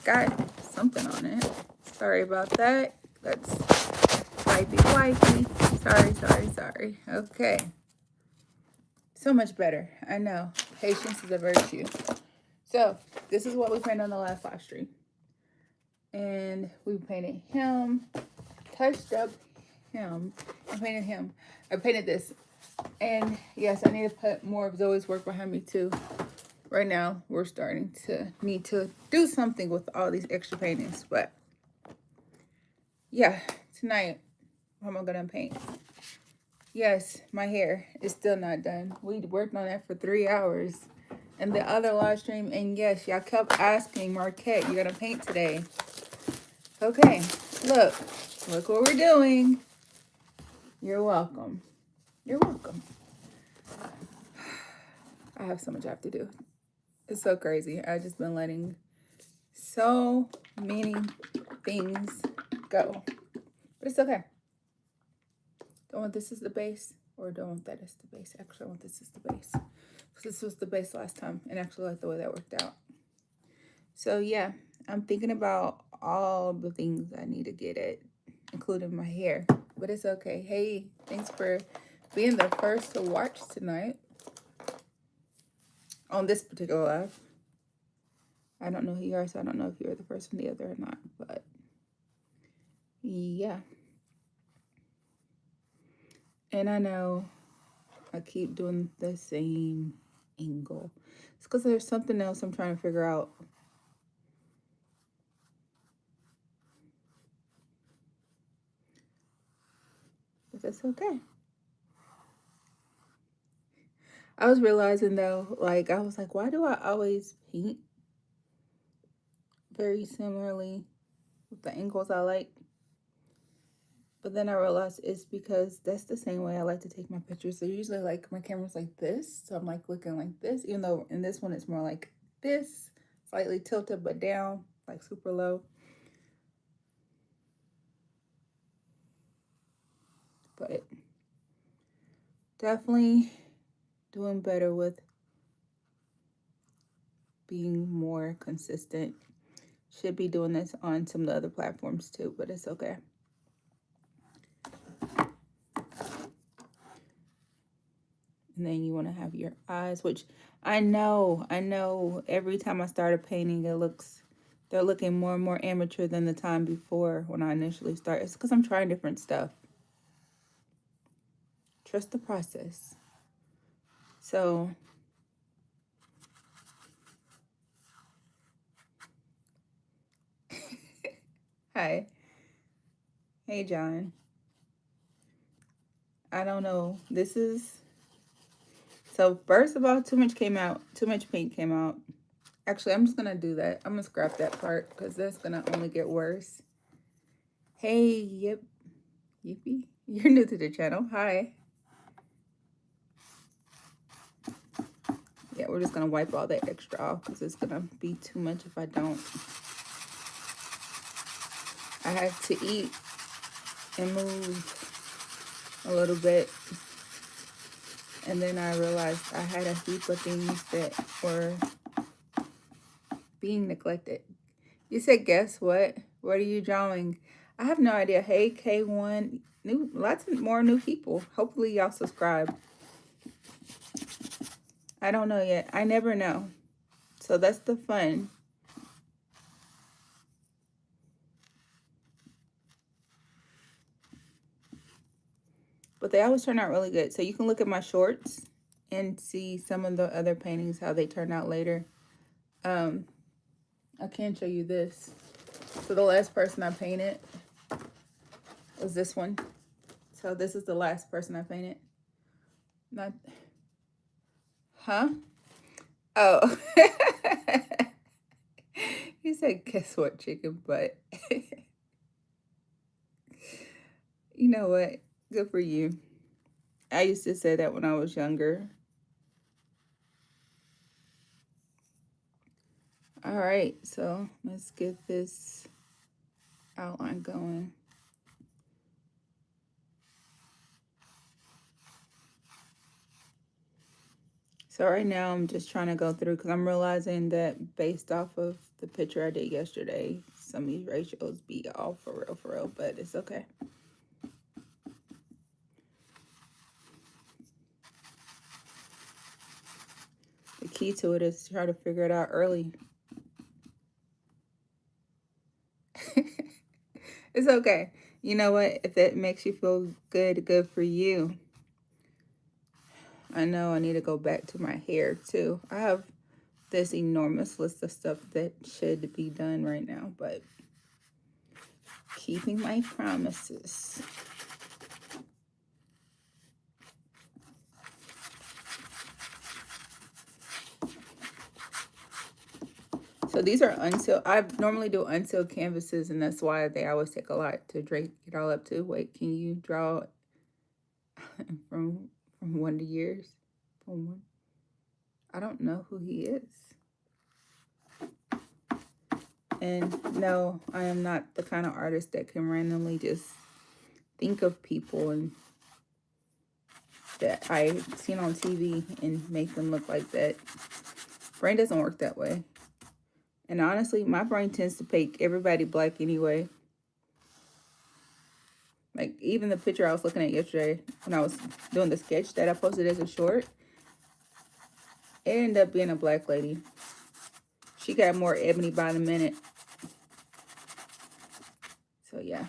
got something on it. Sorry about that. That's wifey. Sorry. Okay. So much better. I know. Patience is a virtue. So, this is what we painted on the last live stream. And we painted him, touched up him, and painted him. I painted this. And yes, I need to put more of Zoe's work behind me too. Right now, we're starting to need to do something with all these extra paintings. But yeah, tonight, what am I going to paint? Yes, my hair is still not done. We worked on that for 3 hours. And the other live stream, and yes, y'all kept asking, Marquette, you're going to paint today. Okay, look what we're doing. You're welcome. You're welcome. I have so much I have to do. It's so crazy. I've just been letting so many things go. But it's okay. Don't want this as the base, or don't want that as the base. Actually, I want this as the base. Because this was the base last time, and actually I like the way that worked out. So yeah, I'm thinking about all the things I need to get at, including my hair. But it's okay. Hey, thanks for being the first to watch tonight on this particular live. I don't know who you are, so I don't know if you're the first from the other or not, but yeah. And I know I keep doing the same angle. It's because there's something else I'm trying to figure out. But that's okay. I was realizing though, like, I was like, why do I always paint very similarly with the angles I like? But then I realized it's because that's the same way I like to take my pictures. So usually, like, my camera's like this, so I'm like looking like this, even though in this one it's more like this, slightly tilted but down, like super low. But definitely doing better with being more consistent. Should be doing this on some of the other platforms too, but it's okay. And then you want to have your eyes, which I know every time I start a painting, they're looking more and more amateur than the time before when I initially start. It's because I'm trying different stuff. Trust the process. So, hi. Hey, John. I don't know. So first of all, too much paint came out. Actually, I'm just going to do that. I'm going to scrap that part because that's going to only get worse. Hey, Yippee. You're new to the channel. Hi. Yeah, we're just going to wipe all that extra off because it's going to be too much if I don't. I have to eat and move a little bit. And then I realized I had a heap of things that were being neglected. You said, guess what? What are you drawing? I have no idea. Hey, K1. Lots of more new people. Hopefully y'all subscribe. I don't know yet. I never know. So that's the fun. But they always turn out really good. So you can look at my shorts and see some of the other paintings, how they turn out later. I can show you this. So the last person I painted was this one. So this is the last person I painted. Not, huh? Oh. He said, guess what, chicken butt? You know what? Good for you. I used to say that when I was younger. All right, so let's get this outline going. So right now I'm just trying to go through because I'm realizing that based off of the picture I did yesterday. Some of these ratios be all for real, but it's okay. The key to it is to try to figure it out early. It's okay. You know what? If that makes you feel good, good for you. I know I need to go back to my hair too. I have this enormous list of stuff that should be done right now, but keeping my promises. So these are unsealed. I normally do unsealed canvases, and that's why they always take a lot to drape it all up to. Wait, can you draw from 1 to years? From 1? I don't know who he is. And no, I am not the kind of artist that can randomly just think of people and that I've seen on TV and make them look like that. Brain doesn't work that way. And honestly, my brain tends to paint everybody black anyway. Like, even the picture I was looking at yesterday when I was doing the sketch that I posted as a short, it ended up being a black lady. She got more ebony by the minute. So, yeah.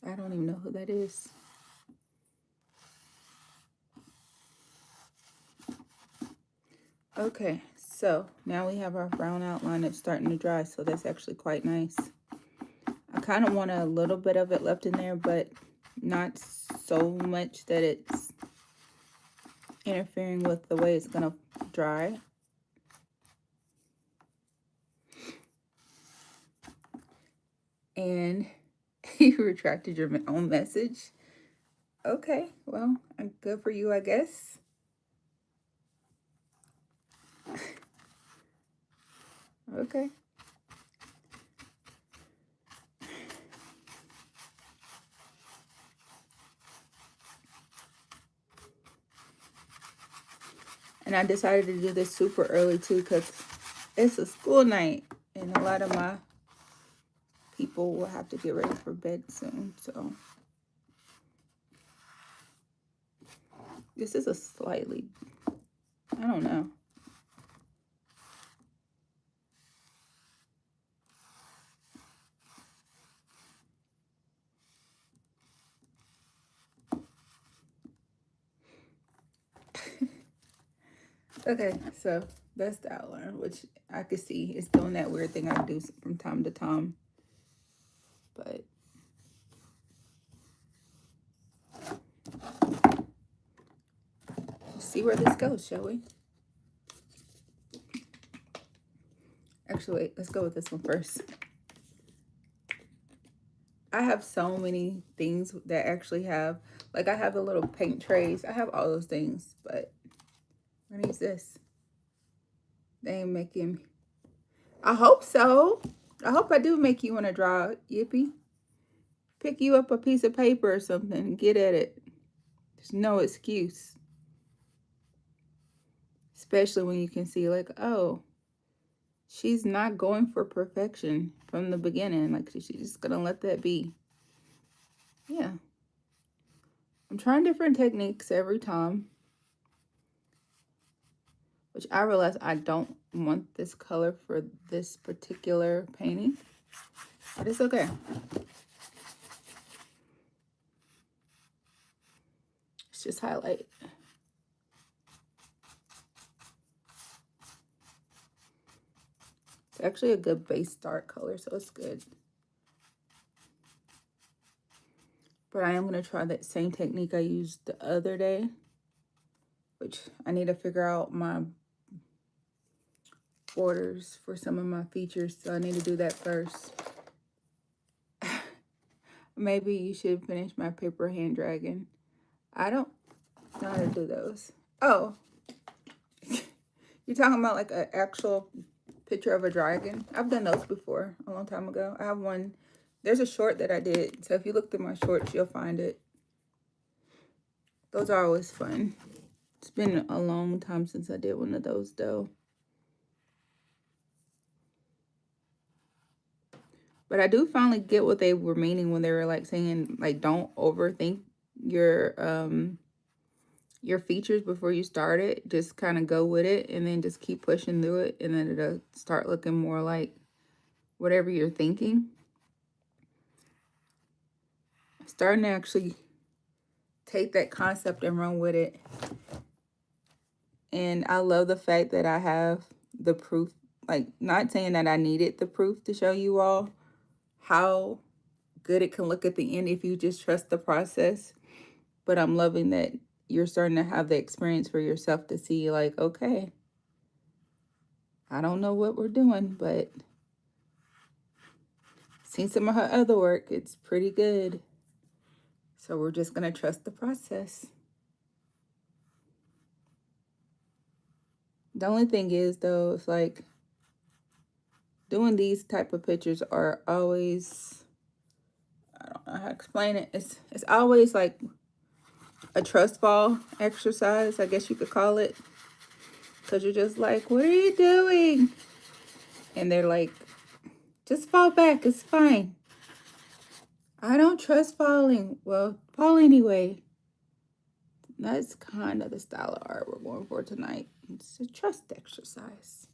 I don't even know who that is. Okay, so now we have our brown outline that's starting to dry, so that's actually quite nice. I kind of want a little bit of it left in there, but not so much that it's interfering with the way it's going to dry. And you retracted your own message. Okay, well, good for you, I guess. Okay. And I decided to do this super early too because it's a school night and a lot of my people will have to get ready for bed soon. So this is a slightly, I don't know. Okay, so that's the outline, which I can see is doing that weird thing I do from time to time. But we'll see where this goes, shall we? Actually, wait, let's go with this one first. I have so many things that actually have, like I have the little paint trays. I have all those things, but I'm gonna use this. They ain't making me. I hope so. I hope I do make you want to draw, Yippee. Pick you up a piece of paper or something and get at it. There's no excuse. Especially when you can see like, oh, she's not going for perfection from the beginning. Like she's just gonna let that be. Yeah. I'm trying different techniques every time. Which I realize I don't want this color for this particular painting. But it's okay. It's just highlight. It's actually a good base dark color, so it's good. But I am going to try that same technique I used the other day, which I need to figure out my borders for some of my features, so I need to do that first. Maybe you should finish my paper hand dragon. I don't know how to do those. Oh, you're talking about like an actual picture of a dragon. I've done those before a long time ago. I have one. There's a short that I did. So if you look through my shorts, you'll find it. Those are always fun. It's been a long time since I did one of those though. But I do finally get what they were meaning when they were like saying like don't overthink your features before you start it. Just kind of go with it and then just keep pushing through it, and then it'll start looking more like whatever you're thinking. I'm starting to actually take that concept and run with it. And I love the fact that I have the proof, like not saying that I needed the proof to show you all how good it can look at the end if you just trust the process. But I'm loving that you're starting to have the experience for yourself to see like, okay, I don't know what we're doing, but seen some of her other work. It's pretty good. So we're just going to trust the process. The only thing is, though, it's like doing these type of pictures are always, I don't know how to explain it. It's always like a trust fall exercise, I guess you could call it. Because you're just like, what are you doing? And they're like, just fall back. It's fine. I don't trust falling. Well, fall anyway. That's kind of the style of art we're going for tonight. It's a trust exercise.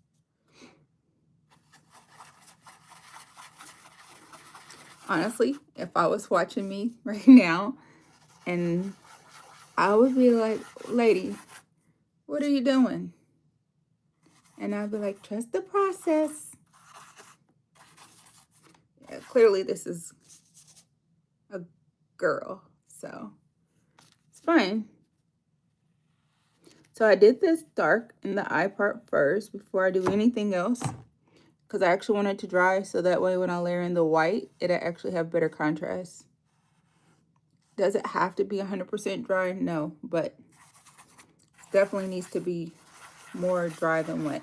Honestly, if I was watching me right now, and I would be like, lady, what are you doing? And I'd be like, trust the process. Yeah, clearly this is a girl, so it's fine. So I did this dark in the eye part first before I do anything else, because I actually wanted to dry so that way when I layer in the white, it'll actually have better contrast. Does it have to be 100% dry? No, but it definitely needs to be more dry than wet.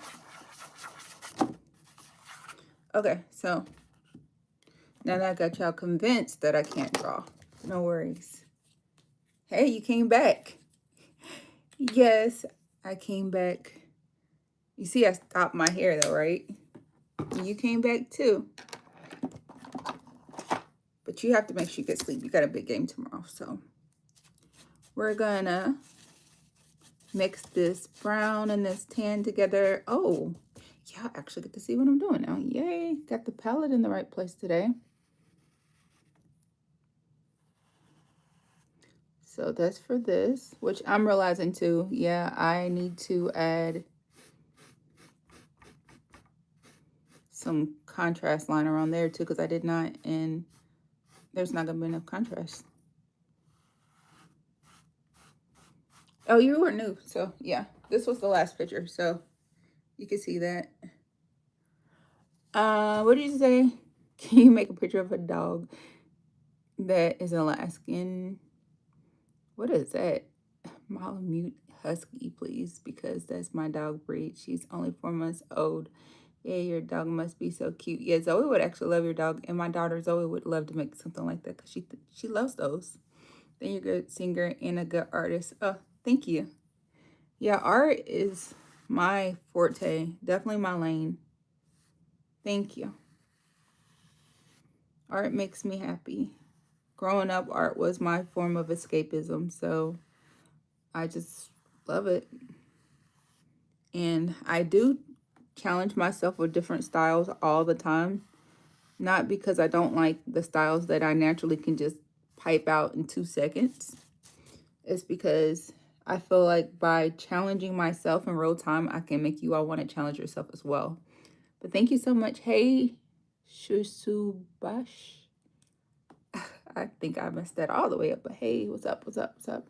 Okay, so now that I got y'all convinced that I can't draw, no worries. Hey, you came back. Yes, I came back. You see I stopped my hair though, right? You came back too. But you have to make sure you get sleep. You got a big game tomorrow. So we're gonna mix this brown and this tan together. Oh, yeah, I actually get to see what I'm doing now. Yay, got the palette in the right place today. So that's for this, which I'm realizing too. Yeah, I need to add some contrast liner on there too, because I did not, and there's not gonna be enough contrast. Oh, you were new, so yeah, this was the last picture, so you can see that. What did you say? Can you make a picture of a dog that is Alaskan? What is that? Malamute Husky, please, because that's my dog breed. She's only 4 months old. Yeah, your dog must be so cute. Yeah, Zoe would actually love your dog, and my daughter Zoe would love to make something like that because she loves those. Then you're a good singer and a good artist. Oh, thank you. Yeah, art is my forte. Definitely my lane. Thank you. Art makes me happy. Growing up, art was my form of escapism, so I just love it. And I do challenge myself with different styles all the time. Not because I don't like the styles that I naturally can just pipe out in 2 seconds. It's because I feel like by challenging myself in real time, I can make you all want to challenge yourself as well. But thank you so much. Hey, Shusubash. I think I messed that all the way up. But hey, what's up? What's up? What's up?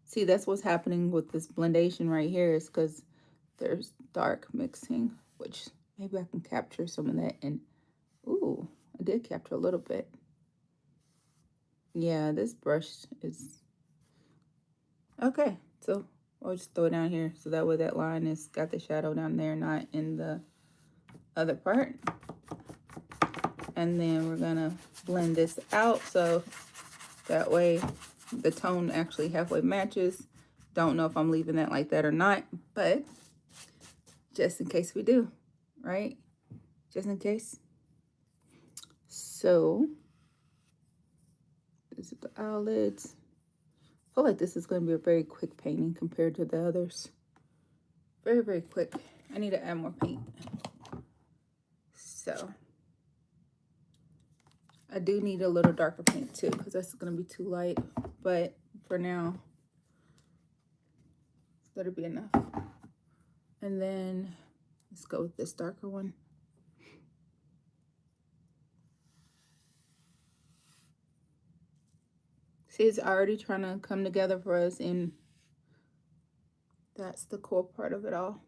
See, that's what's happening with this blendation right here is because there's dark mixing, which maybe I can capture some of that. And, ooh, I did capture a little bit. Yeah, this brush is... Okay, so I'll just throw it down here so that way that line is got the shadow down there, not in the other part. And then we're gonna blend this out so that way the tone actually halfway matches. Don't know if I'm leaving that like that or not, but just in case we do, right? Just in case. So this is the eyelids. I feel like this is going to be a very quick painting compared to the others. Very, very quick. I need to add more paint. So I do need a little darker paint too, because that's going to be too light. But for now, that'll be enough. And then let's go with this darker one. See, it's already trying to come together for us, and that's the core part of it all.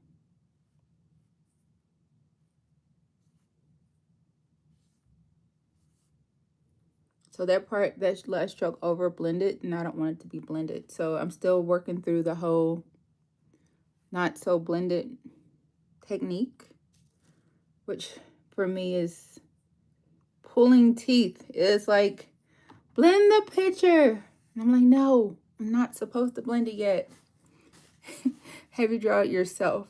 So that part, that last stroke over blended, and I don't want it to be blended. So I'm still working through the whole not so blended technique, which for me is pulling teeth. It's like, blend the picture. And I'm like, no, I'm not supposed to blend it yet. Have you draw it yourself?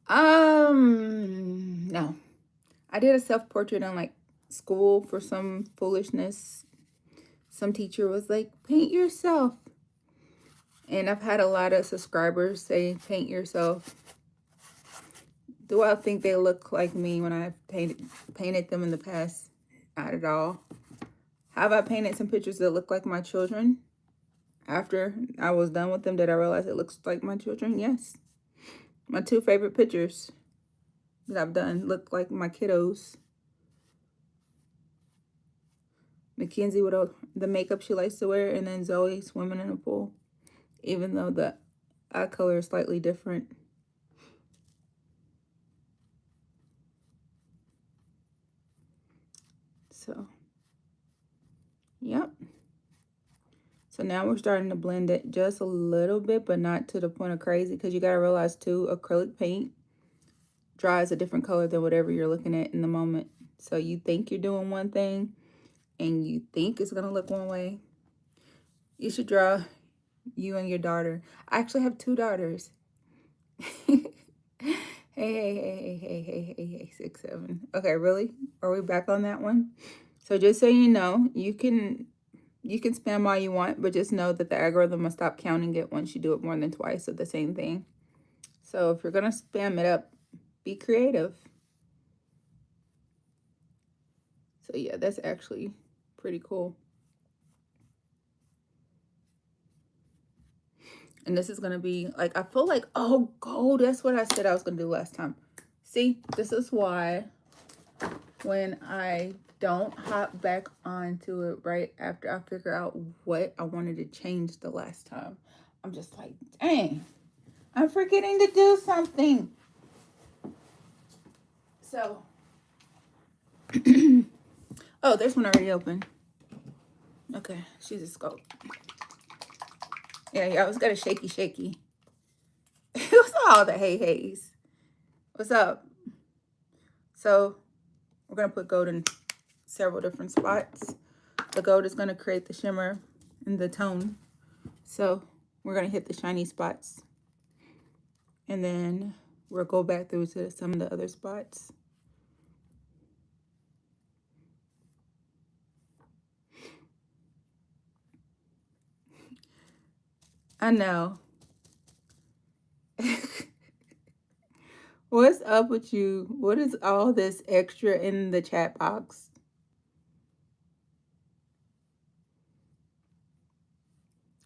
No. I did a self-portrait on like school for some foolishness. Some teacher was like, paint yourself. And I've had a lot of subscribers say, paint yourself. Do I think they look like me when I painted them in the past? Not at all. Have I painted some pictures that look like my children? After I was done with them, did I realize it looks like my children? Yes. My 2 favorite pictures that I've done look like my kiddos. Mackenzie with the makeup she likes to wear, and then Zoe swimming in a pool. Even though the eye color is slightly different. So, yep. So now we're starting to blend it just a little bit, but not to the point of crazy, because you got to realize too, acrylic paint dries a different color than whatever you're looking at in the moment. So you think you're doing one thing and you think it's going to look one way. You should draw you and your daughter. I actually have 2 daughters. Hey, 6, 7. Okay, really? Are we back on that one? So just so you know, you can spam all you want, but just know that the algorithm will stop counting it once you do it more than twice of the same thing. So if you're gonna spam it up, be creative. So yeah, that's actually pretty cool. And this is gonna be like, I feel like, oh, gold, that's what I said I was gonna do last time. See, this is why when I don't hop back onto it right after I figure out what I wanted to change the last time, I'm just like, dang, I'm forgetting to do something. So, oh, there's one already open. Okay, she's a scope. Yeah, I always got a shaky. What's all the hey-heys? What's up? So, we're going to put gold in several different spots. The gold is going to create the shimmer and the tone. So, we're going to hit the shiny spots. And then we'll go back through to some of the other spots. I know. What's up with you? What is all this extra in the chat box?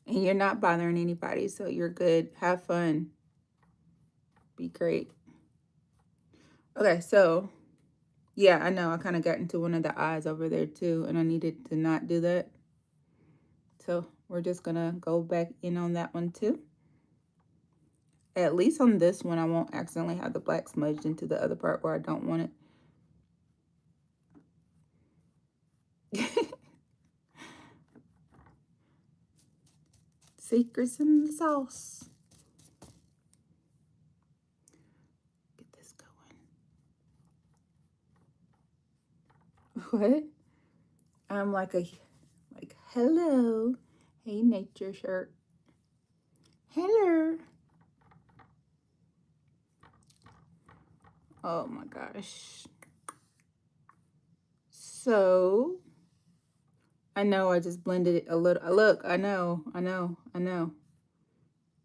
And you're not bothering anybody, so you're good. Have fun. Be great. Okay, so yeah, I know I kind of got into one of the eyes over there too, and I needed to not do that. So we're just gonna go back in on that one too. At least on this one, I won't accidentally have the black smudged into the other part where I don't want it. Secrets in the sauce. What? I'm like hello. Hey, nature shirt. Hello. Oh my gosh. So, I know I just blended it a little. Look, I know.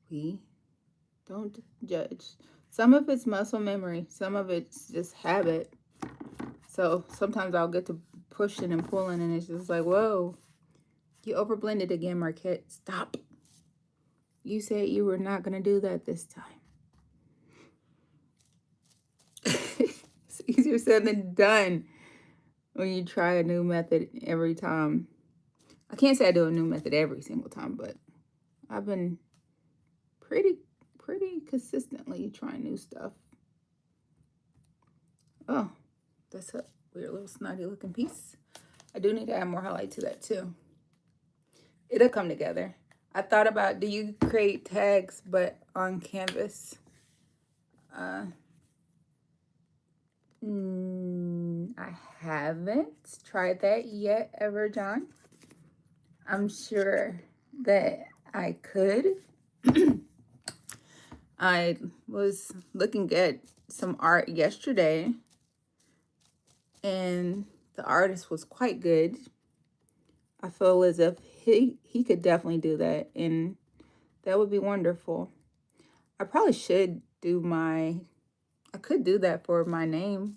We don't judge. Some of it's muscle memory. Some of it's just habit. So, sometimes I'll get to pushing and pulling and it's just like, whoa. You over blended again, Marquette. Stop. You said you were not going to do that this time. It's easier said than done when you try a new method every time. I can't say I do a new method every single time, but I've been pretty consistently trying new stuff. Oh, that's a weird little snotty looking piece. I do need to add more highlight to that too. It'll come together. I thought about, do you create tags but on canvas? I haven't tried that yet ever, John. I'm sure that I could. I was looking at some art yesterday and the artist was quite good. I feel as if he could definitely do that and that would be wonderful. I probably should do I could do that for my name.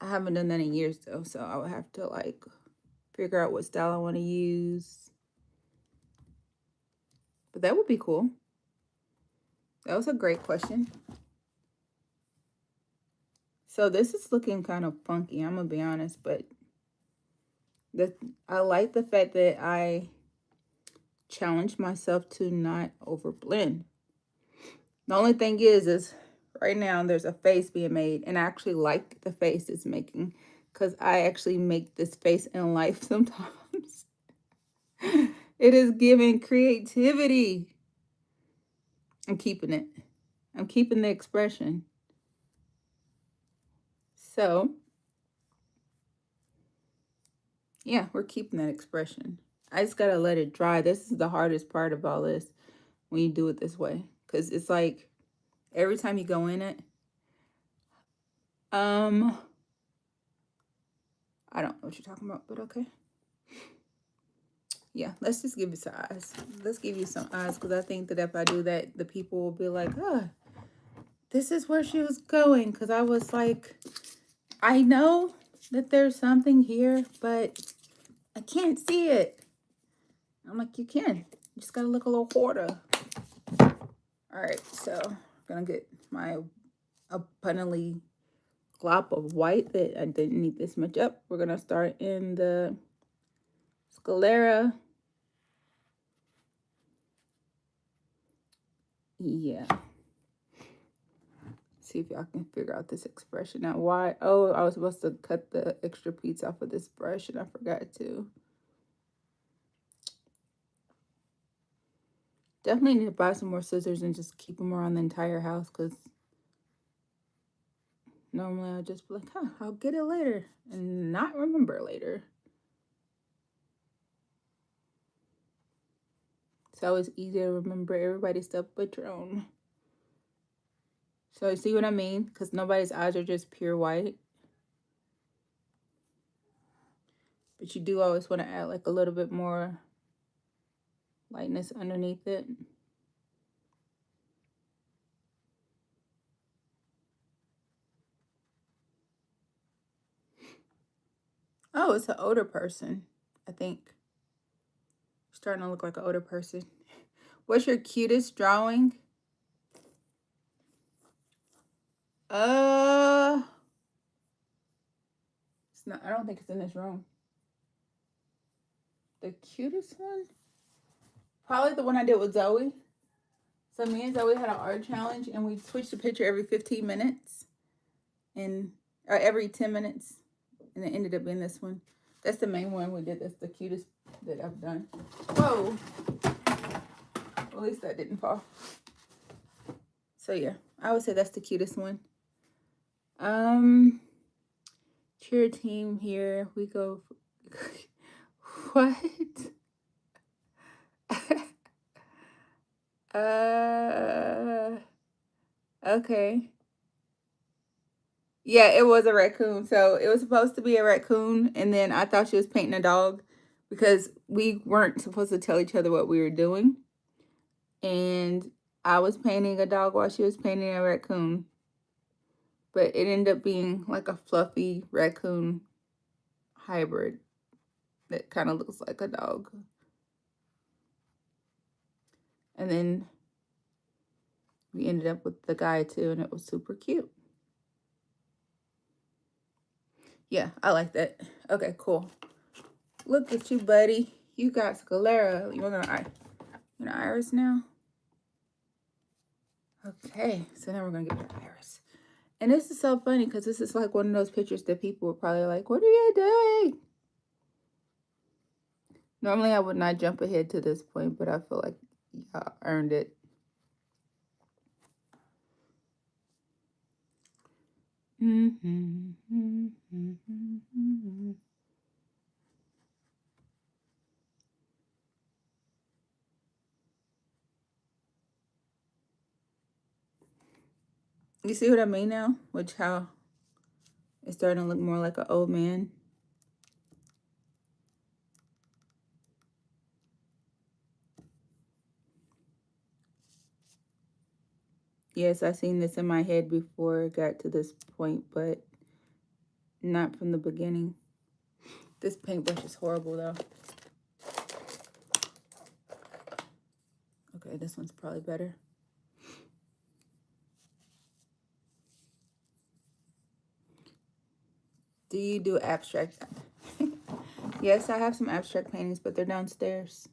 I haven't done that in years though, so I would have to like figure out what style I want to use. But that would be cool. That was a great question. So this is looking kind of funky, I'm gonna be honest, but I like the fact that I challenged myself to not over blend. The only thing is right now there's a face being made, and I actually like the face it's making because I actually make this face in life sometimes. It is giving creativity. I'm keeping it. I'm keeping the expression. So, yeah, we're keeping that expression. I just gotta let it dry. This is the hardest part of all this when you do it this way. Because it's like every time you go in it, I don't know what you're talking about, but okay. Yeah, let's just give you some eyes. Let's give you some eyes because I think that if I do that, the people will be like, oh, this is where she was going. Because I was like, I know that there's something here, but I can't see it. I'm like, you can. You just got to look a little harder. All right, so I'm going to get my abundantly glop of white that I didn't need this much up. We're going to start in the sclera. Yeah. See if y'all can figure out this expression. Now, why? Oh, I was supposed to cut the extra piece off of this brush, and I forgot to. Definitely need to buy some more scissors and just keep them around the entire house, because normally I'll just be like, huh, I'll get it later, and not remember later. It's always easier to remember everybody's stuff but your own. So you see what I mean? Because nobody's eyes are just pure white. But you do always want to add like a little bit more lightness underneath it. Oh, it's an older person, I think. Starting to look like an older person. What's your cutest drawing? It's not, I don't think it's in this room. The cutest one? Probably the one I did with Zoe. So me and Zoe had an art challenge and we switched the picture every 15 minutes. Or every 10 minutes. And it ended up being this one. That's the main one we did. That's the cutest that I've done. Whoa. Well, at least that didn't fall. So yeah, I would say that's the cutest one. Cheer team here. We go. What? Okay. Yeah, it was a raccoon. So it was supposed to be a raccoon, and then I thought she was painting a dog because we weren't supposed to tell each other what we were doing. And I was painting a dog while she was painting a raccoon. But it ended up being like a fluffy raccoon hybrid that kind of looks like a dog. And then we ended up with the guy too, and it was super cute. Yeah, I like that. Okay, cool. Look at you, buddy. You got sclera. You're gonna iris now. Okay, so now we're gonna get your iris. And this is so funny because this is like one of those pictures that people were probably like, "What are you doing?" Normally, I would not jump ahead to this point, but I feel like y'all earned it. You see what I mean now? Which how it's starting to look more like an old man. Yes, I seen this in my head before it got to this point, but not from the beginning. This paintbrush is horrible though. Okay, this one's probably better. Do you do abstract? Yes, I have some abstract paintings, but they're downstairs.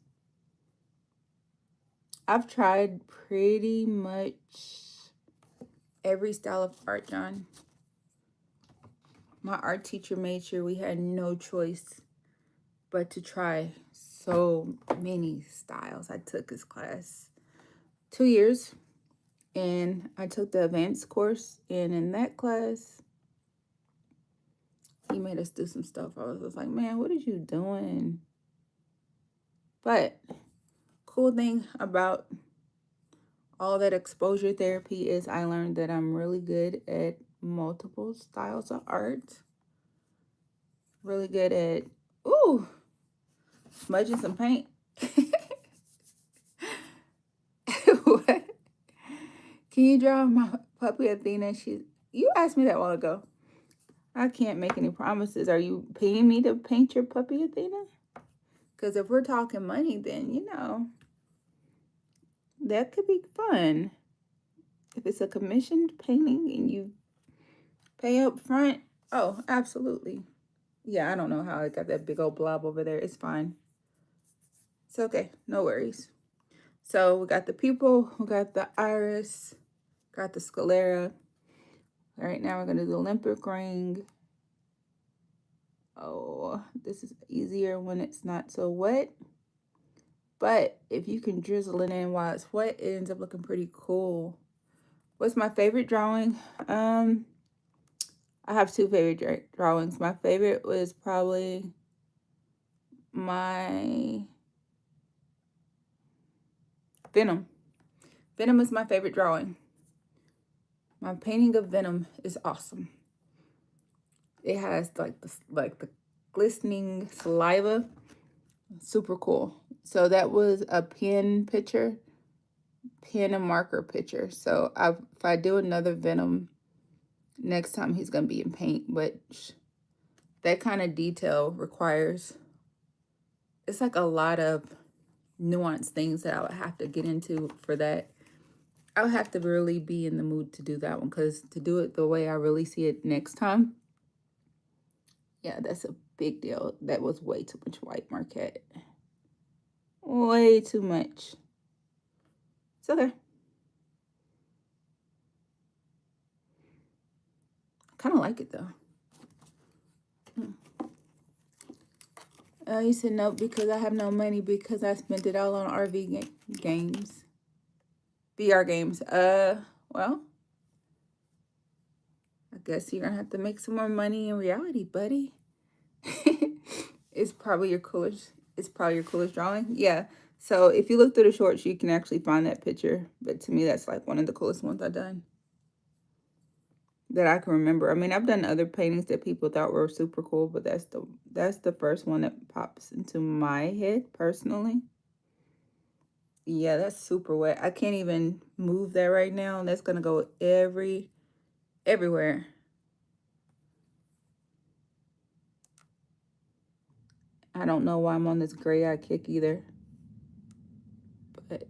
I've tried pretty much every style of art, John. My art teacher made sure we had no choice but to try so many styles. I took his class 2 years, and I took the advanced course, and in that class, he made us do some stuff. I was just like, man, what are you doing? But cool thing about all that exposure therapy is I learned that I'm really good at multiple styles of art. Really good at, ooh, smudging some paint. What? Can you draw my puppy Athena? You asked me that a while ago. I can't make any promises. Are you paying me to paint your puppy Athena? Because if we're talking money, then, that could be fun. If it's a commissioned painting and you pay up front, oh, absolutely. Yeah, I don't know how I got that big old blob over there. It's fine. It's okay. No worries. So we got the pupil, we got the iris, got the sclera. All right, now we're going to do the Olympic ring. Oh, this is easier when it's not so wet. But if you can drizzle it in while it's wet, it ends up looking pretty cool. What's my favorite drawing? I have two favorite drawings. My favorite was probably my Venom. Venom is my favorite drawing. My painting of Venom is awesome. It has like the glistening saliva. Super cool. So that was a pen and marker picture. So if I do another Venom next time, he's gonna be in paint, but that kind of detail requires, it's like a lot of nuanced things that I would have to get into for that. I would have to really be in the mood to do that one, because to do it the way I really see it next time, yeah, that's a big deal. That was way too much white Marquette. Way too much. It's okay. I kind of like it though. You said no because I have no money because I spent it all on RV games. VR games. Well, I guess you're gonna have to make some more money in reality, buddy. It's probably your coolest. It's probably your coolest drawing. Yeah. So if you look through the shorts, you can actually find that picture. But to me, that's like one of the coolest ones I've done that I can remember. I mean, I've done other paintings that people thought were super cool, but that's the first one that pops into my head personally. Yeah, that's super wet. I can't even move that right now. That's gonna go everywhere. I don't know why I'm on this gray eye kick either. But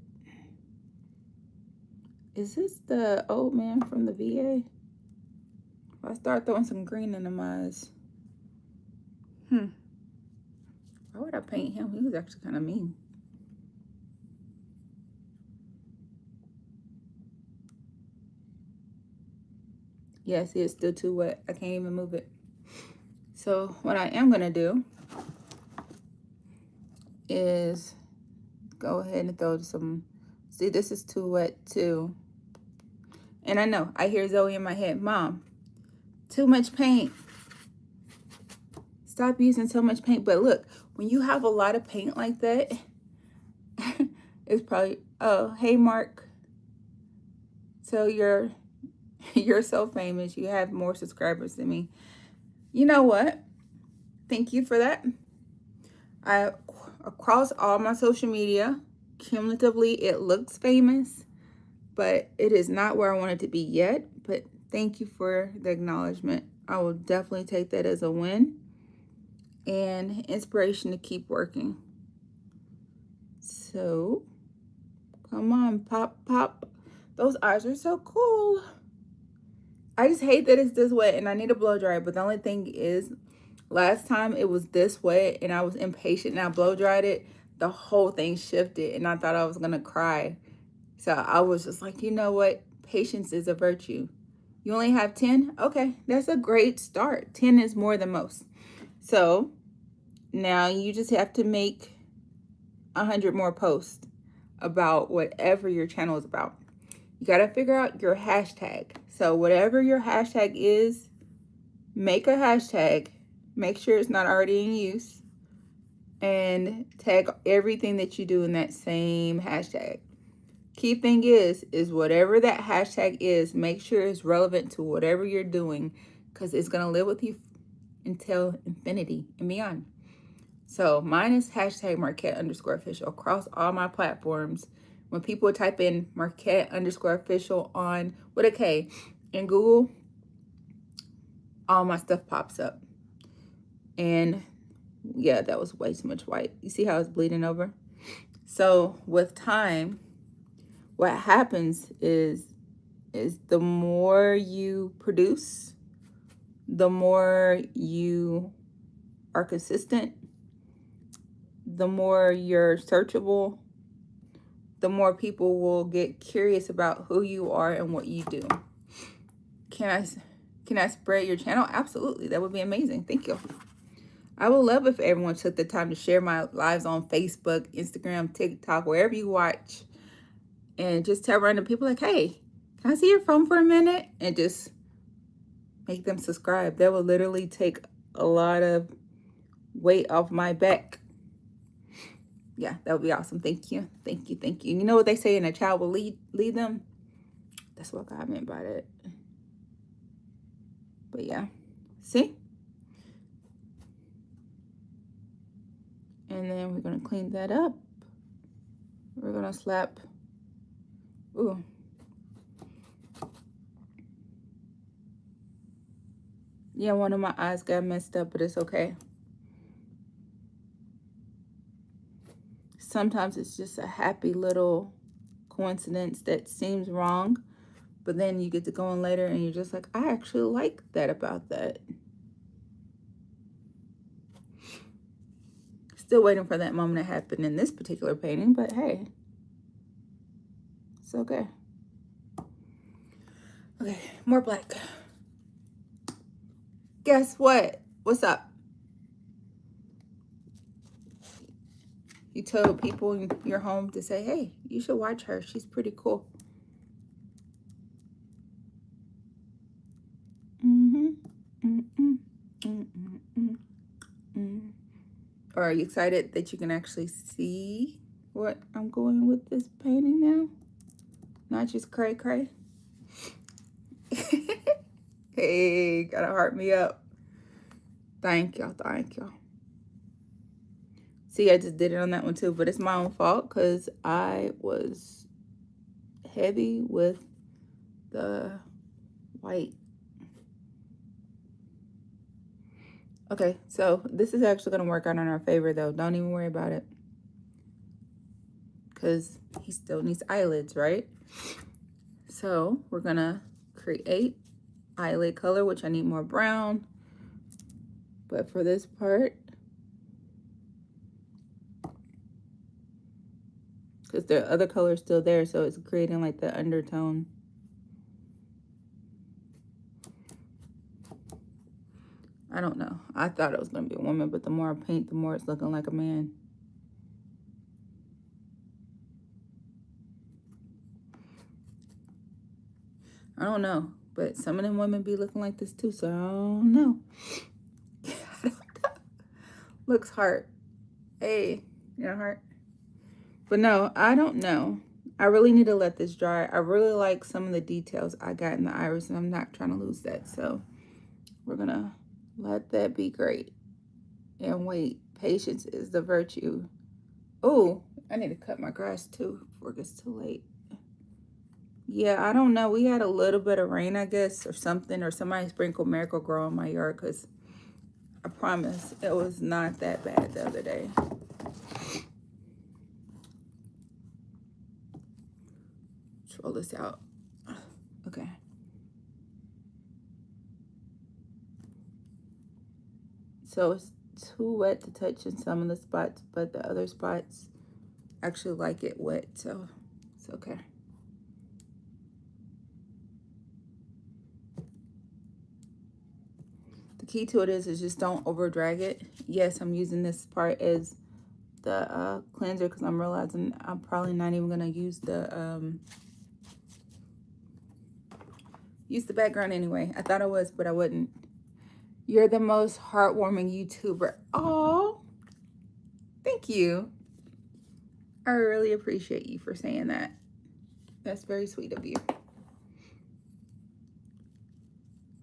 is this the old man from the VA? If I start throwing some green in them eyes. Why would I paint him? He was actually kind of mean. Yeah, see, it's still too wet. I can't even move it. So what I am gonna do is go ahead and throw some. See, this is too wet too. And I know, I hear Zoe in my head, Mom, too much paint. Stop using so much paint. But look, when you have a lot of paint like that, it's probably, oh, hey, Mark. So you're so famous. You have more subscribers than me. You know what? Thank you for that. Across all my social media, cumulatively, it looks famous, but it is not where I want it to be yet. But thank you for the acknowledgement. I will definitely take that as a win and inspiration to keep working. So, come on, pop, pop. Those eyes are so cool. I just hate that it's this wet and I need to blow dry. But the only thing is, last time it was this wet and I was impatient and I blow dried it, the whole thing shifted and I thought I was gonna cry. So I was just like, you know what? Patience is a virtue. You only have 10? Okay, that's a great start. 10 is more than most. So now you just have to make 100 more posts about whatever your channel is about. You got to figure out your hashtag. So whatever your hashtag is, make a hashtag. Make sure it's not already in use. And tag everything that you do in that same hashtag. Key thing is whatever that hashtag is, make sure it's relevant to whatever you're doing, because it's going to live with you until infinity and beyond. So mine is hashtag Marquette_official across all my platforms. When people type in Marquette_official on with a K in Google, all my stuff pops up. And yeah, that was way too much white. You see how it's bleeding over? So with time, what happens is the more you produce, the more you are consistent, the more you're searchable, the more people will get curious about who you are and what you do. Can I spread your channel? Absolutely. That would be amazing. Thank you. I would love if everyone took the time to share my lives on Facebook, Instagram, TikTok, wherever you watch, and just tell random people like, hey, can I see your phone for a minute? And just make them subscribe. That will literally take a lot of weight off my back. Yeah, that would be awesome. Thank you. Thank you. Thank you. You know what they say, and a child will lead them? That's what God meant by that. But yeah, see? And then we're going to clean that up. We're going to slap. Ooh. Yeah, one of my eyes got messed up, but it's okay. Sometimes it's just a happy little coincidence that seems wrong, but then you get to go in later and you're just like, I actually like that about that. Still waiting for that moment to happen in this particular painting, but hey, it's okay. Okay, more black. Guess what? What's up? You told people in your home to say, hey, you should watch her. She's pretty cool. Or are you excited that you can actually see what I'm going with this painting now? Not just cray cray. Hey, gotta heart me up. Thank y'all, thank y'all. See, I just did it on that one too, but it's my own fault because I was heavy with the white. Okay, so this is actually gonna work out in our favor though. Don't even worry about it. Because he still needs eyelids, right? So we're gonna create eyelid color, which I need more brown. But for this part, because the other color is still there, so it's creating like the undertone. I don't know. I thought it was gonna be a woman, but the more I paint, the more it's looking like a man. I don't know, but some of them women be looking like this too, so I don't know. I don't know. Looks heart. Hey, you know, heart. But no, I don't know. I really need to let this dry. I really like some of the details I got in the iris, and I'm not trying to lose that. So we're gonna let that be great. And wait, patience is the virtue. Oh, I need to cut my grass too before it gets too late. Yeah, I don't know. We had a little bit of rain, I guess, or something, or somebody sprinkled Miracle-Gro in my yard, because I promise it was not that bad the other day. Let's roll this out. Okay. So it's too wet to touch in some of the spots, but the other spots actually like it wet, so it's okay. The key to it is just don't over drag it. Yes, I'm using this part as the cleanser because I'm realizing I'm probably not even gonna use the background anyway. I thought I was, but I wouldn't. You're the most heartwarming YouTuber. Oh, thank you. I really appreciate you for saying that. That's very sweet of you.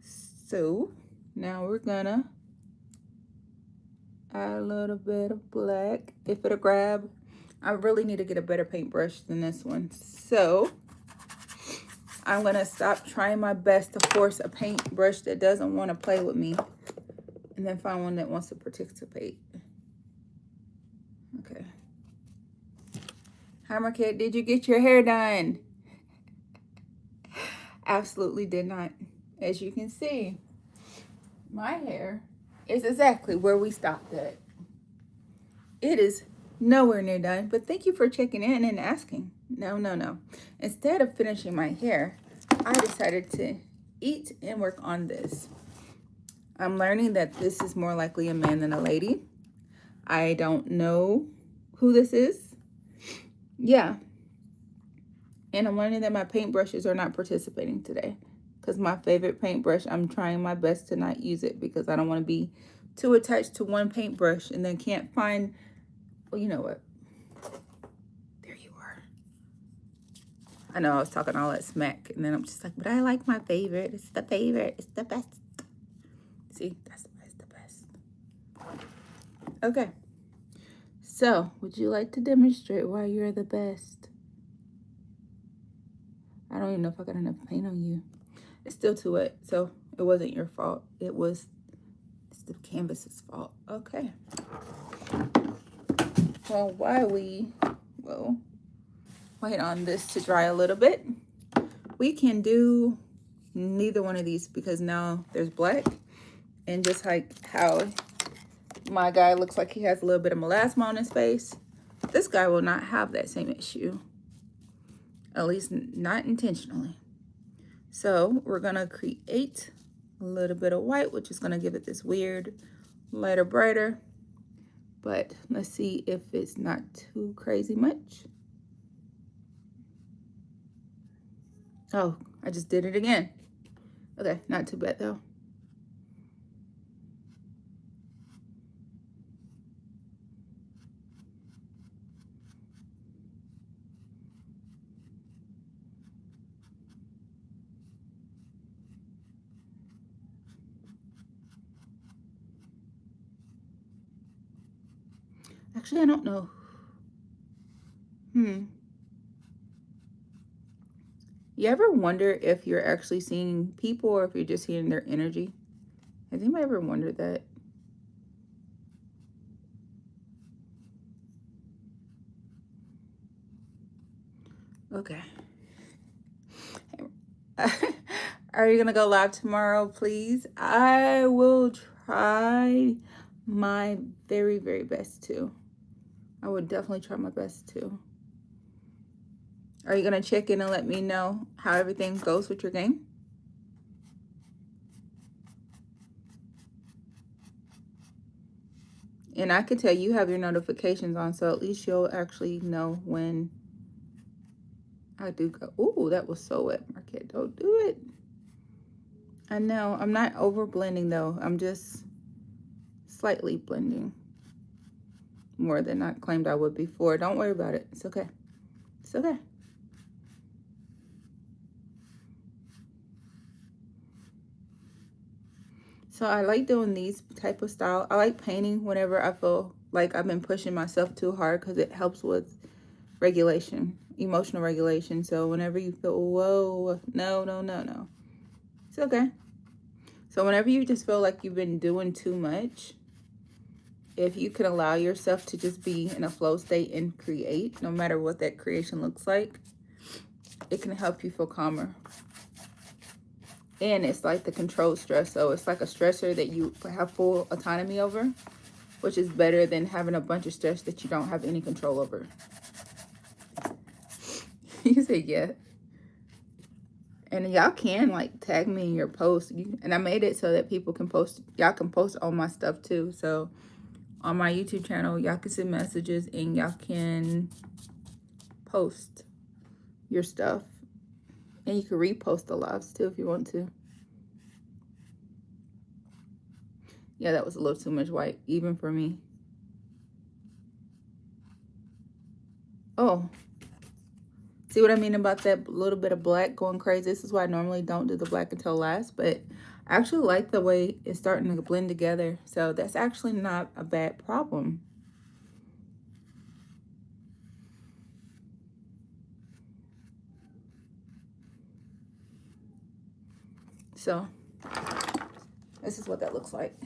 So now we're gonna add a little bit of black. If it'll grab, I really need to get a better paintbrush than this one. So I'm gonna stop trying my best to force a paintbrush that doesn't want to play with me, and then find one that wants to participate. Okay. Hammer Kid, did you get your hair done? Absolutely did not. As you can see, my hair is exactly where we stopped at. It is nowhere near done, but thank you for checking in and asking. No. Instead of finishing my hair, I decided to eat and work on this. I'm learning that this is more likely a man than a lady. I don't know who this is. Yeah. And I'm learning that my paintbrushes are not participating today. Because my favorite paintbrush, I'm trying my best to not use it because I don't want to be too attached to one paintbrush and then can't find, well, you know what? There you are. I know I was talking all that smack, and then I'm just like, but I like my favorite. It's the favorite. It's the best. See, that's the best. Okay. So, would you like to demonstrate why you're the best? I don't even know if I got enough paint on you. It's still too wet, so it wasn't your fault. It's the canvas's fault. Okay. Well, while we wait on this to dry a little bit, we can do neither one of these because now there's black, and just like how my guy looks like he has a little bit of melasma on his face, this guy will not have that same issue, at least not intentionally. So we're gonna create a little bit of white, which is gonna give it this weird lighter, brighter, but let's see if it's not too crazy much. Oh, I just did it again. Okay, not too bad though. Actually, I don't know. You ever wonder if you're actually seeing people or if you're just seeing their energy? Has anybody ever wondered that? Okay. Are you gonna go live tomorrow, please? I will try my very, very best to. I would definitely try my best to. Are you gonna check in and let me know how everything goes with your game? And I can tell you have your notifications on, so at least you'll actually know when I do go. Ooh, that was so wet, Marquette. Don't do it. I know. I'm not over blending though. I'm just slightly blending more than I claimed I would before. Don't worry about it. It's okay. It's okay. So I like doing these type of style. I like painting whenever I feel like I've been pushing myself too hard because it helps with regulation, emotional regulation. So whenever you feel, whoa, no, it's okay. So whenever you just feel like you've been doing too much, if you can allow yourself to just be in a flow state and create, no matter what that creation looks like, it can help you feel calmer. And it's like the controlled stress. So it's like a stressor that you have full autonomy over, which is better than having a bunch of stress that you don't have any control over. You say yeah. And y'all can like tag me in your post. And I made it so that people can post, y'all can post all my stuff too. So on my YouTube channel, y'all can send messages and y'all can post your stuff. And you can repost the lives too if you want to. Yeah, that was a little too much white, even for me. Oh, see what I mean about that little bit of black going crazy? This is why I normally don't do the black until last, but I actually like the way it's starting to blend together. So that's actually not a bad problem. So this is what that looks like.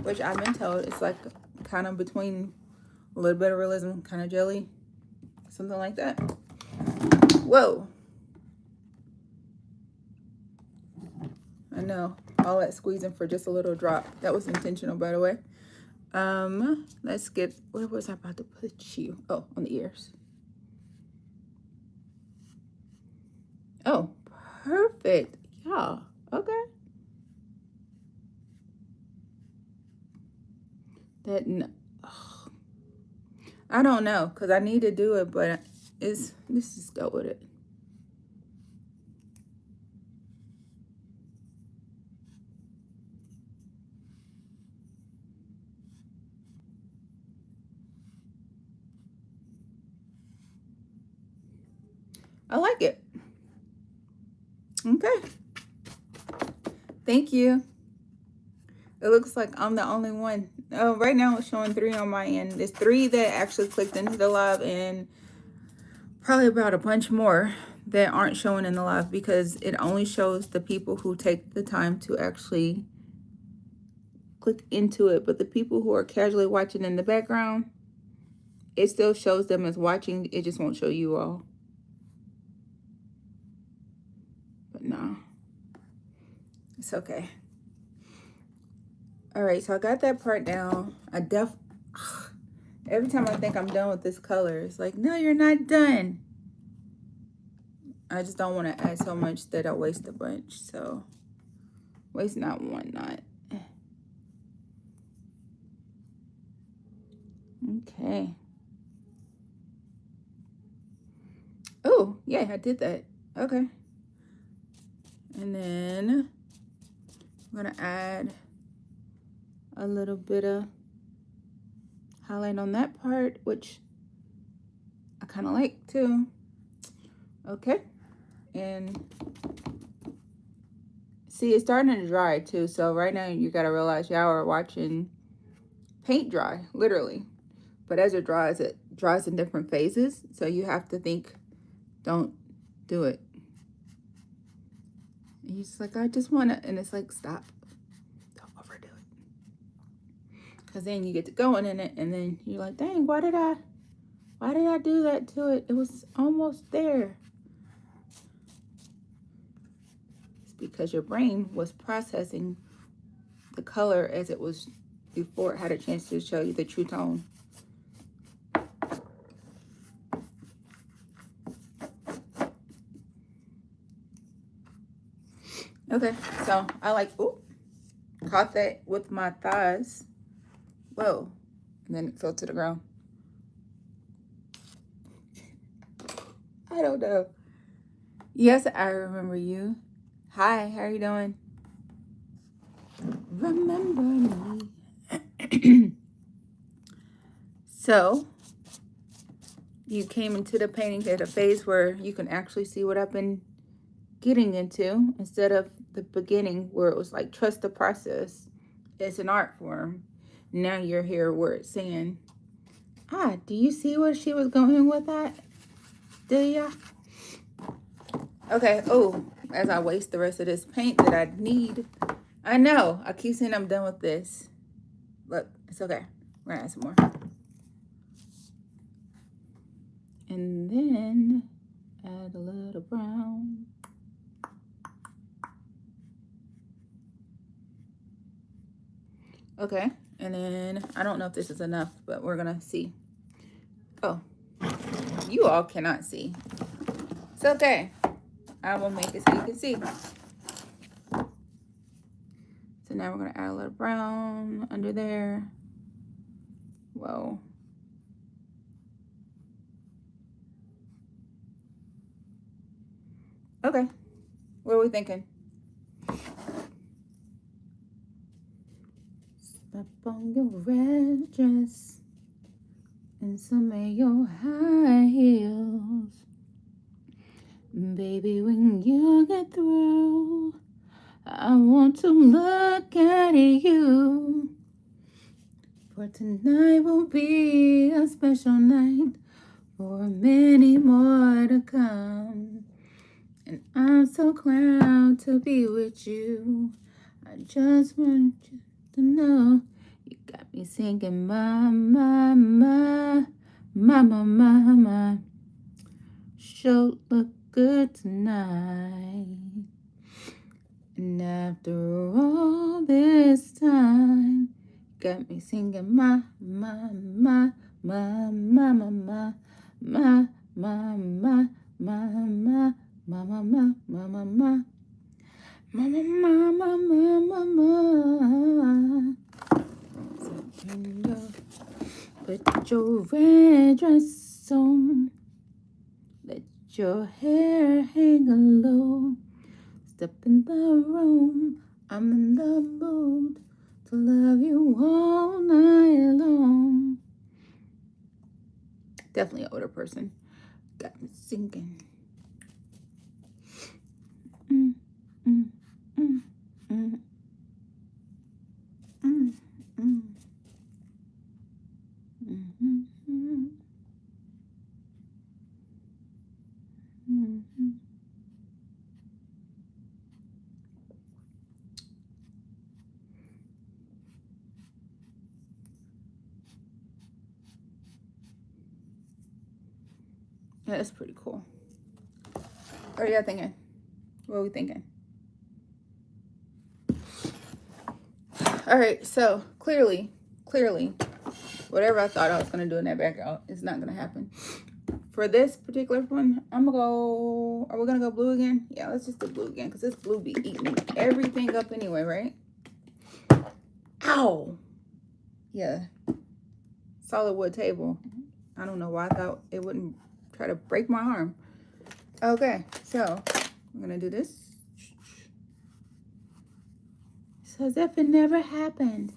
Which I've been told it's like kind of between a little bit of realism, kind of jelly, something like that. Whoa. I know, all that squeezing for just a little drop. That was intentional, by the way. Let's get, where was I about to put you? Oh, on the ears. Oh, perfect. Yeah, okay. That, I don't know, because I need to do it, but let's just go with it. I like it. Okay. Thank you. It looks like I'm the only one. Oh, right now it's showing 3 on my end. There's 3 that actually clicked into the live and probably about a bunch more that aren't showing in the live because it only shows the people who take the time to actually click into it. But the people who are casually watching in the background, it still shows them as watching. It just won't show you all. But no, it's okay. All right, so I got that part down. Every time I think I'm done with this color, it's like, no, you're not done. I just don't want to add so much that I waste a bunch. So waste not, one not. Okay. Oh, yeah, I did that. Okay. And then I'm going to add a little bit of highlight on that part, which I kind of like too. Okay. And see, it's starting to dry too. So right now you got to realize y'all are watching paint dry, literally. But as it dries in different phases. So you have to think, don't do it. And he's like, I just want to, and it's like, stop. Don't overdo it. Because then you get to going in it, and then you're like, dang, why did I do that to it? It was almost there. It's because your brain was processing the color as it was before it had a chance to show you the true tone. Okay, so I like, caught that with my thighs. Whoa, and then it fell to the ground. I don't know. Yes, I remember you. Hi, how are you doing? Remember me. So, you came into the painting at a phase where you can actually see what I've been getting into, instead of the beginning where it was like, trust the process. It's an art form. Now you're here where it's saying, do you see where she was going with that? Do ya? Okay, as I waste the rest of this paint that I need. I know, I keep saying I'm done with this. Look, it's okay. We're gonna add some more. And then add a little brown. Okay, and then I don't know if this is enough, but we're gonna see. Oh, you all cannot see. It's okay. I will make it so you can see. So now we're gonna add a little brown under there. Whoa. Okay, what are we thinking? Step on your red dress and some of your high heels. Baby, when you get through, I want to look at you. For tonight will be a special night, for many more to come. And I'm so proud to be with you. I just want you to know, you got me singing my. Show look good tonight. And after all this time, got me singing my. Put your red dress on, let your hair hang low. Step in the room, I'm in the mood to love you all night long. Definitely an older person. Got me singing. Yeah, that's pretty cool. What are y'all thinking? What are we thinking? All right, so clearly, whatever I thought I was gonna do in that background is not gonna happen. For this particular one, I'm gonna go, are we gonna go blue again? Yeah, let's just do blue again, because this blue be eating everything up anyway, right? Ow! Yeah, solid wood table. I don't know why I thought it wouldn't try to break my arm. Okay, so I'm gonna do this. So as if it never happened.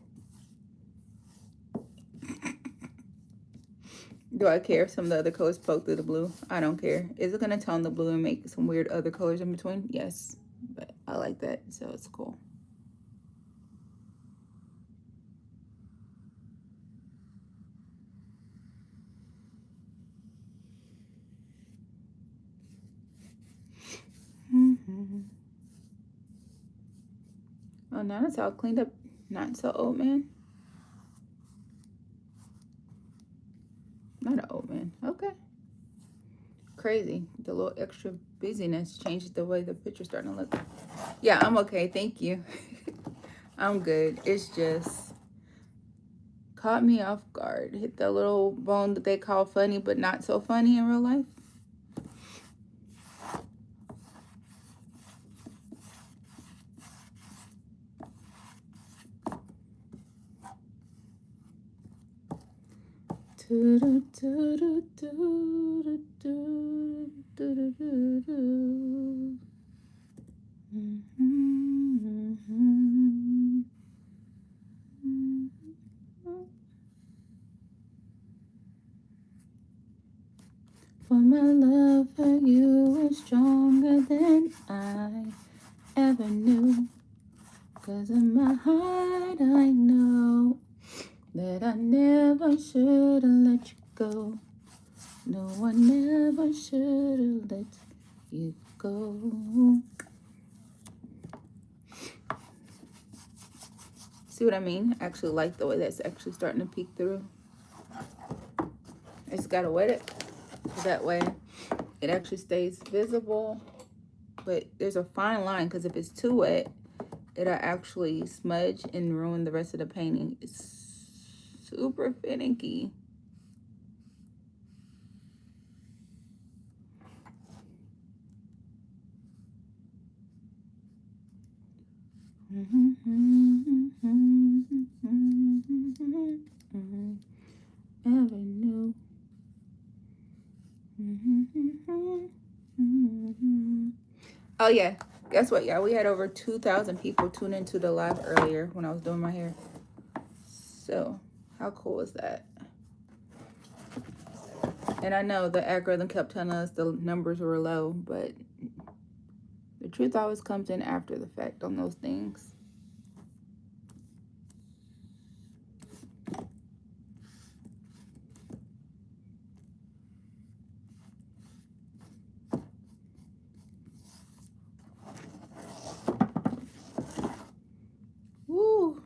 Do I care if some of the other colors poke through the blue? I don't care. Is it gonna tone the blue and make some weird other colors in between? Yes, but I like that, so it's cool. Oh, now it's all cleaned up. Not so old man. Not an old man. Okay. Crazy. The little extra busyness changes the way the picture's starting to look. Yeah, I'm okay. Thank you. I'm good. It's just caught me off guard. Hit the little bone that they call funny, but not so funny in real life. For my love for you is stronger than I ever knew. 'Cause in my heart I know that I never should have let you go. No, I never should have let you go. See what I mean? I actually like the way that's actually starting to peek through. I just gotta wet it. That way it actually stays visible. But there's a fine line, because if it's too wet, it'll actually smudge and ruin the rest of the painting. It's super finicky. Ever knew. Oh yeah, guess what, y'all? We had over 2,000 people tune into the live earlier when I was doing my hair. So how cool is that? And I know the algorithm kept telling us the numbers were low, but the truth always comes in after the fact on those things. Woo!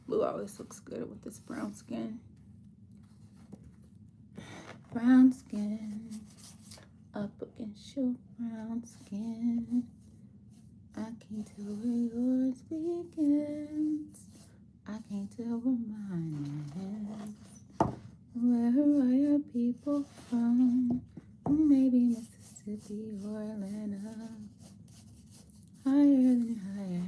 Blue always looks good with this brown skin. Brown skin, up against your brown skin. I can't tell where yours begins. I can't tell where mine ends. Where are your people from? Maybe Mississippi or Atlanta. Higher than higher.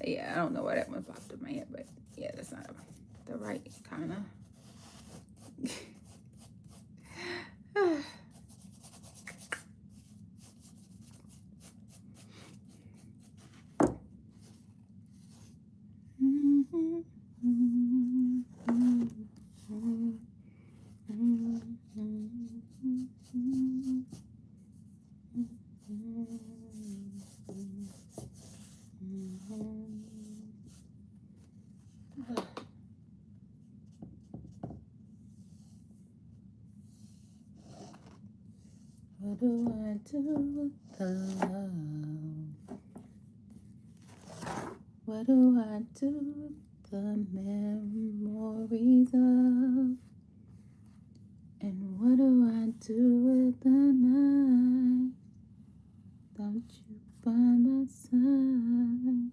Yeah, I don't know why that one popped in my head, but yeah, that's not the right kind of. What do I do with the love? What do I do with the memories of? And what do I do with the night without you by my side?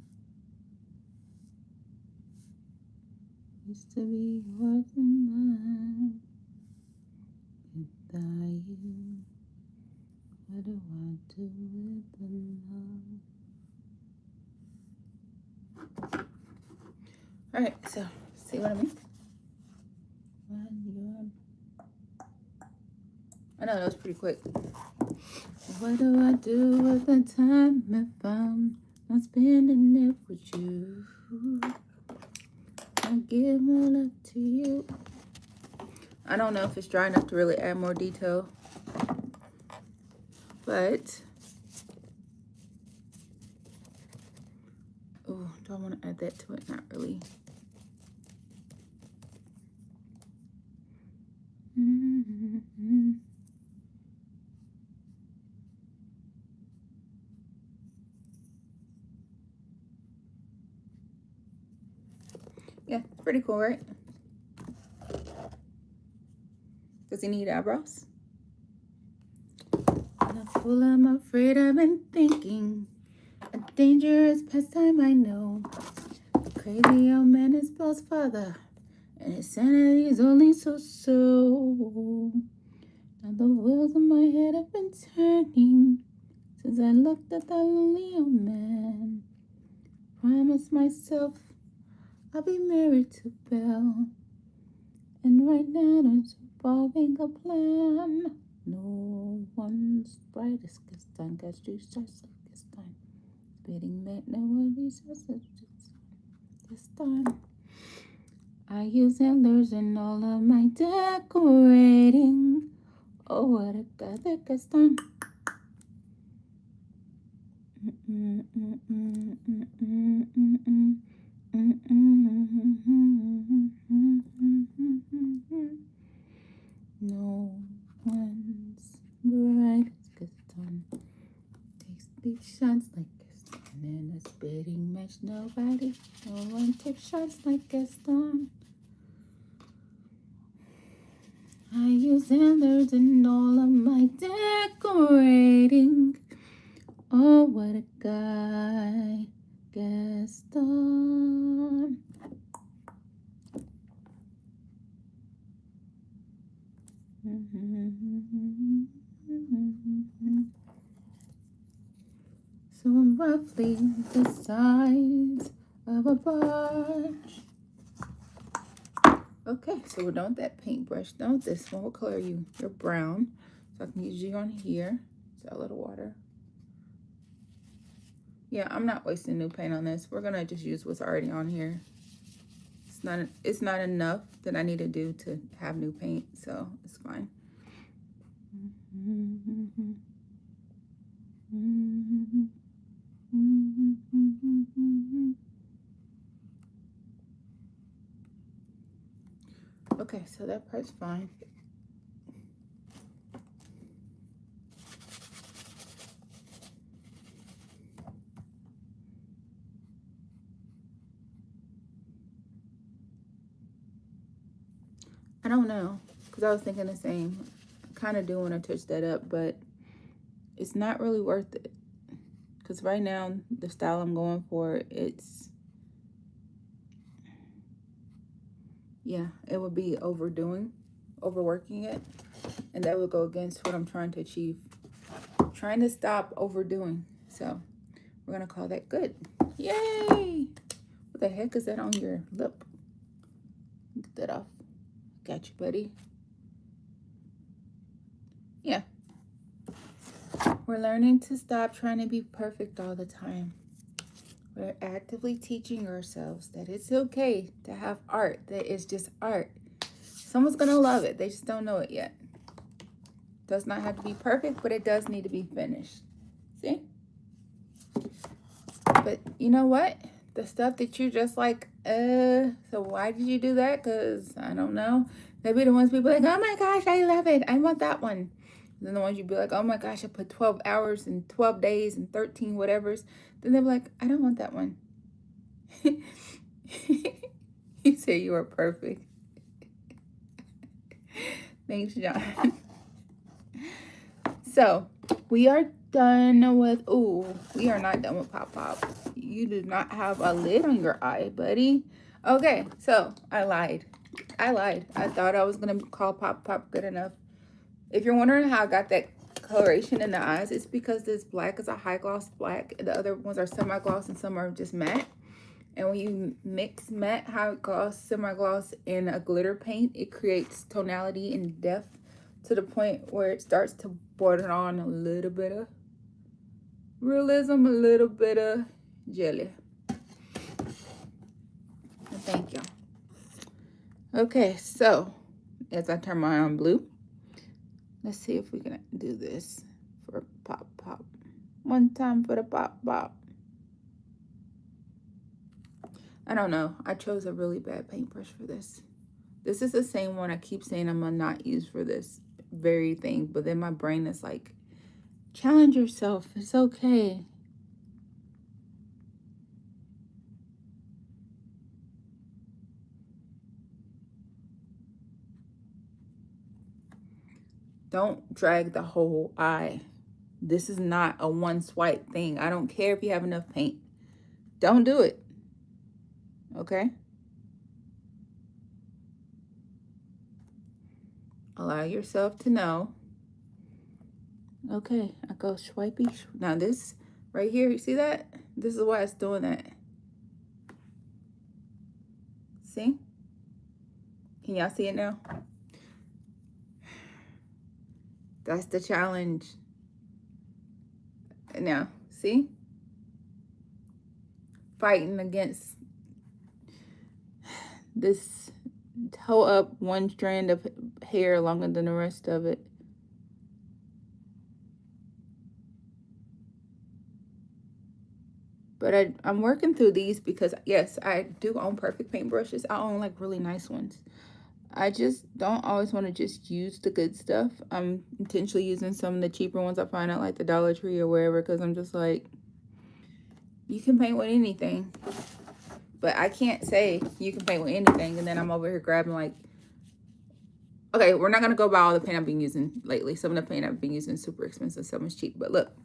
Used to be yours and mine. Without you, what do I do with the love? Alright, so see what I mean? I know that was pretty quick. What do I do with the time if I'm not spending it with you? I give my love to you. I don't know if it's dry enough to really add more detail, but oh, do I want to add that to it, not really. Yeah, pretty cool, right? Does he need eyebrows? The fool I'm afraid I've been thinking. A dangerous pastime I know. The crazy old man is Bill's father, and his sanity is only so. Now the wheels in my head have been turning since I looked at that lonely old man. Promised myself I'll be married to Bill, and right now there's evolving a plan. No one's brightest this time, got you starts like this time. Spitting met no one resources this time. I use antlers in all of my decorating. Oh, what a Kazakhstan. No one's bright as Gaston. Takes deep shots like Gaston. In a spitting match, nobody. No one takes shots like Gaston. I use antlers in all of my decorating. Oh, what a guy, Gaston. So I'm roughly the size of a barge. Okay, so we're done with that paintbrush. Now with this one, what color are you? You're brown. So I can use you on here. So a little water. Yeah, I'm not wasting new paint on this. We're gonna just use what's already on here. It's not enough that I need to do to have new paint, so it's fine. Okay, so that part's fine. I don't know, because I was thinking the same. I kind of do want to touch that up, but it's not really worth it. Because right now, the style I'm going for, yeah, it would be overworking it. And that would go against what I'm trying to achieve. I'm trying to stop overdoing. So we're going to call that good. Yay! What the heck is that on your lip? Get that off. Got you, buddy. Yeah. We're learning to stop trying to be perfect all the time. We're actively teaching ourselves that it's okay to have art, that it's just art. Someone's going to love it. They just don't know it yet. It does not have to be perfect, but it does need to be finished. See? But you know what? The stuff that you're just like, so why did you do that? Because I don't know. They'll be the ones people like, oh my gosh, I love it. I want that one. And then the ones you'd be like, oh my gosh, I put 12 hours and 12 days and 13 whatevers. Then they'll be like, I don't want that one. You say you are perfect. Thanks, John. So we are done with, we are not done with Pop Pop. You do not have a lid on your eye, buddy. Okay, so I lied. I thought I was going to call Pop Pop good enough. If you're wondering how I got that coloration in the eyes, it's because this black is a high gloss black. The other ones are semi-gloss and some are just matte. And when you mix matte, high gloss, semi-gloss, and a glitter paint, it creates tonality and depth to the point where it starts to border on a little bit of realism, a little bit of jelly. Thank you. Okay, so as I turn my eye on blue, let's see if we can do this for Pop Pop. One time for the Pop Pop. I don't know. I chose a really bad paintbrush for this. This is the same one I keep saying I'm gonna not use for this very thing, but then my brain is like, challenge yourself. It's okay. Don't drag the whole eye. This is not a one swipe thing. I don't care if you have enough paint. Don't do it. Okay? Allow yourself to know. Okay, I go swipey. Now this right here, you see that? This is why it's doing that. See? Can y'all see it now? That's the challenge. Now, see? Fighting against this, toe up one strand of hair longer than the rest of it. But I'm working through these because, yes, I do own perfect paintbrushes. I own like really nice ones. I just don't always want to just use the good stuff. I'm intentionally using some of the cheaper ones I find at like the Dollar Tree or wherever, because I'm just like, you can paint with anything. But I can't say you can paint with anything and then I'm over here grabbing like, okay, we're not going to go by all the paint I've been using lately. Some of the paint I've been using is super expensive, some is cheap. But look,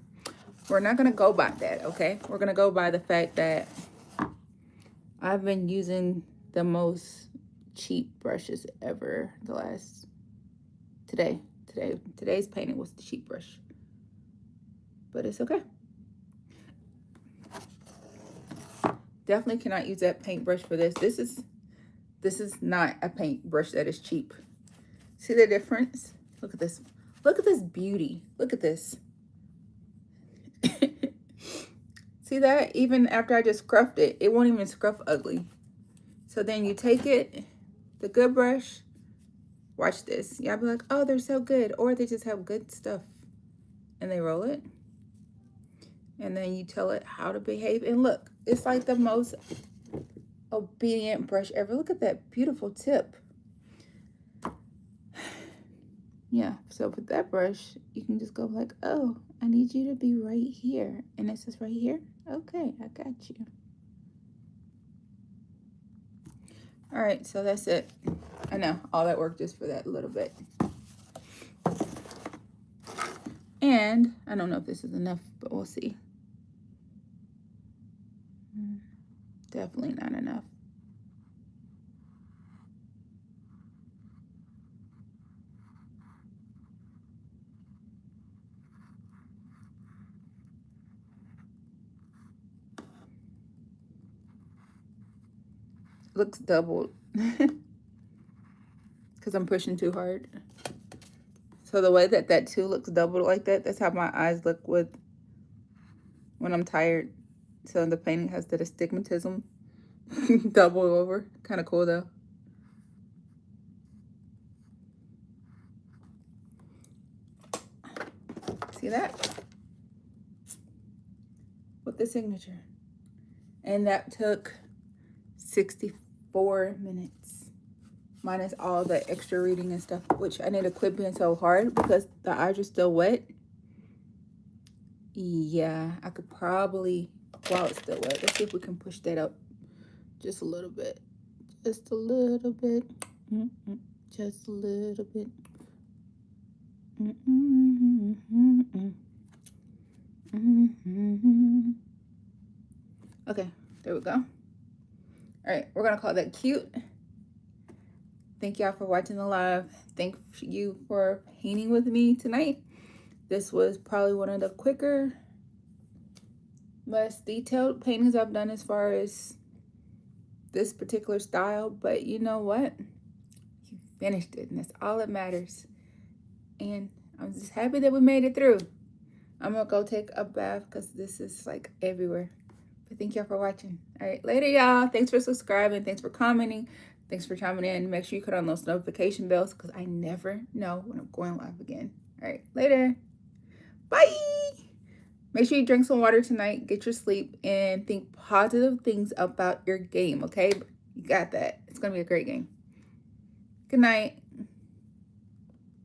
we're not going to go by that, okay? We're going to go by the fact that I've been using the most cheap brushes ever the last today's painting was the cheap brush, but it's okay. Definitely cannot use that paintbrush for this. This is not a paintbrush that is cheap. See the difference? Look at this. Look at this beauty. Look at this. See that? Even after I just scruffed it, it won't even scruff ugly. So then you take it, the good brush, watch this. Y'all be like, oh, they're so good. Or they just have good stuff. And they roll it. And then you tell it how to behave. And look, it's like the most obedient brush ever. Look at that beautiful tip. Yeah, so with that brush, you can just go like, oh, I need you to be right here. And it says right here. Okay, I got you. All right, so that's it. I know, all that work just for that little bit. And I don't know if this is enough, but we'll see. Definitely not enough. Looks doubled because I'm pushing too hard. So the way that that too looks doubled like that, that's how my eyes look with when I'm tired. So the painting has that astigmatism double over. Kind of cool though. See that? With the signature. And that took 64 minutes. Minus all the extra reading and stuff, which I need to quit being so hard because the eyes are still wet. Yeah, I could probably, while it's still wet, let's see if we can push that up just a little bit. Just a little bit. Just a little bit. Okay, there we go. All right, we're gonna call that cute. Thank y'all for watching the live. Thank you for painting with me tonight. This was probably one of the quicker, less detailed paintings I've done as far as this particular style, but you know what? You finished it, and that's all that matters. And I'm just happy that we made it through. I'm gonna go take a bath because this is like everywhere. But thank y'all for watching. All right, later, y'all. Thanks for subscribing. Thanks for commenting. Thanks for chiming in. Make sure you cut on those notification bells because I never know when I'm going live again. All right, later. Bye. Make sure you drink some water tonight, get your sleep, and think positive things about your game, okay? You got that. It's going to be a great game. Good night.